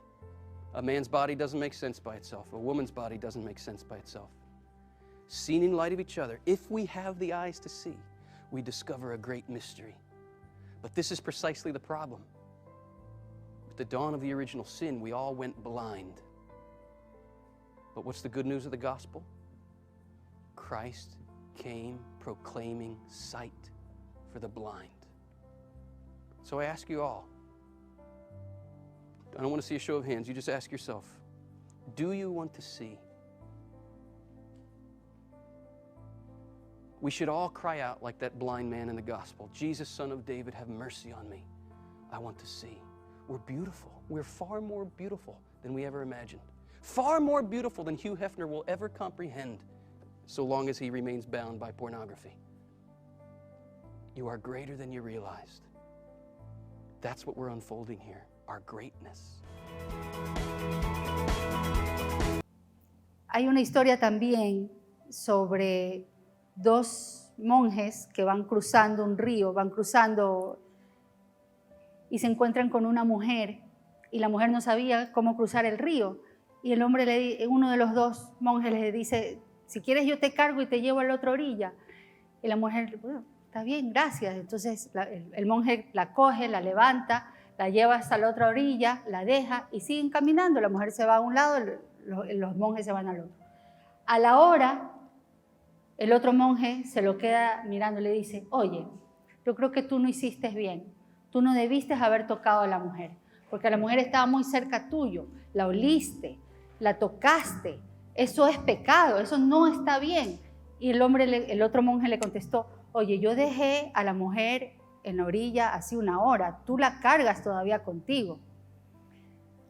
S2: A man's body doesn't make sense by itself. A woman's body doesn't make sense by itself. Seen in light of each other, if we have the eyes to see, we discover a great mystery. But this is precisely the problem. With the dawn of the original sin, we all went blind. But what's the good news of the gospel? Christ came proclaiming sight for the blind. So I ask you all, I don't want to see a show of hands, you just ask yourself, do you want to see? We should all cry out like that blind man in the gospel, Jesus, Son of David, have mercy on me. I want to see. We're beautiful. We're far more beautiful than we ever imagined. Far more beautiful than Hugh Hefner will ever comprehend, so long as he remains bound by pornography. You are greater than you realized. That's what we're unfolding here, our greatness.
S1: Hay una historia también sobre dos monjes que van cruzando un río, van cruzando y se encuentran con una mujer y la mujer no sabía cómo cruzar el río. Y el hombre, uno de los dos monjes le dice, si quieres yo te cargo y te llevo a la otra orilla. Y la mujer, bueno, está bien, gracias. Entonces el monje la coge, la levanta, la lleva hasta la otra orilla, la deja y siguen caminando. La mujer se va a un lado, los monjes se van al otro. A la hora, el otro monje se lo queda mirando y le dice, oye, yo creo que tú no hiciste bien. Tú no debiste haber tocado a la mujer, porque la mujer estaba muy cerca tuyo, la oliste, la tocaste. Eso es pecado, eso no está bien. Y el otro monje le contestó, oye, yo dejé a la mujer en la orilla hace una hora, tú la cargas todavía contigo.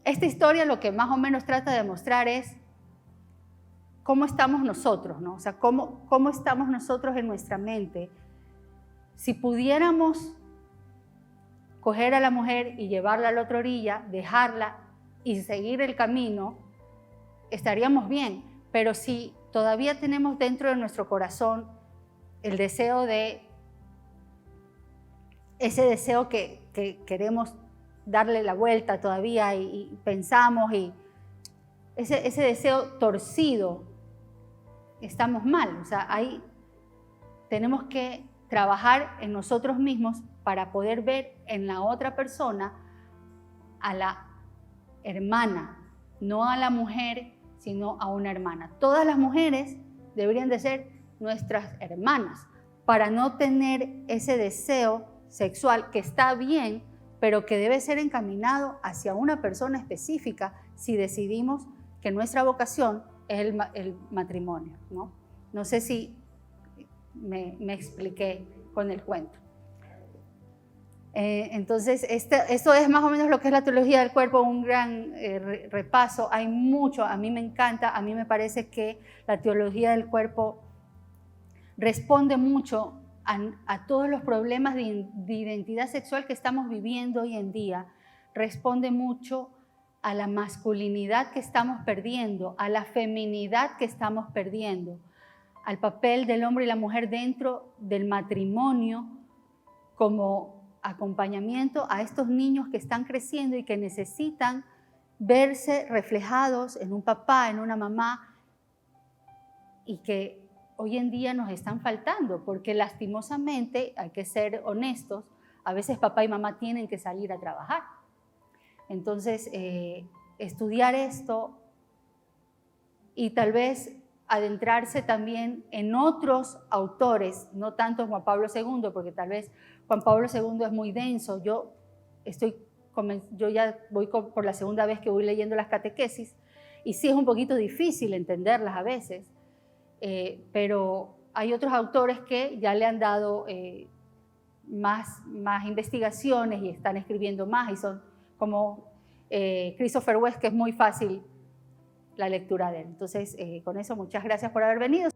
S1: Esta historia lo que más o menos trata de mostrar es cómo estamos nosotros, ¿no? O sea, cómo estamos nosotros en nuestra mente. Si pudiéramos coger a la mujer y llevarla a la otra orilla, dejarla y seguir el camino, estaríamos bien. Pero si todavía tenemos dentro de nuestro corazón el deseo de, ese deseo que queremos darle la vuelta todavía y pensamos, y ese deseo torcido, estamos mal. O sea, ahí tenemos que trabajar en nosotros mismos para poder ver en la otra persona a la hermana, no a la mujer, sino a una hermana. Todas las mujeres deberían de ser nuestras hermanas para no tener ese deseo sexual que está bien, pero que debe ser encaminado hacia una persona específica si decidimos que nuestra vocación es el matrimonio, ¿no? No sé si me expliqué con el cuento. Entonces, esto es más o menos lo que es la teología del cuerpo, un gran repaso. Hay mucho, a mí me encanta, a mí me parece que la teología del cuerpo responde mucho a todos los problemas de identidad sexual que estamos viviendo hoy en día, responde mucho a la masculinidad que estamos perdiendo, a la feminidad que estamos perdiendo, al papel del hombre y la mujer dentro del matrimonio como acompañamiento a estos niños que están creciendo y que necesitan verse reflejados en un papá, en una mamá, y que hoy en día nos están faltando, porque lastimosamente, hay que ser honestos, a veces papá y mamá tienen que salir a trabajar. Entonces, estudiar esto y tal vez adentrarse también en otros autores, no tanto Juan Pablo II, porque tal vez Juan Pablo II es muy denso. Yo ya voy por la segunda vez que voy leyendo las catequesis y sí es un poquito difícil entenderlas a veces, pero hay otros autores que ya le han dado más investigaciones y están escribiendo más, y son como Christopher West, que es muy fácil la lectura de él. Entonces, con eso, muchas gracias por haber venido.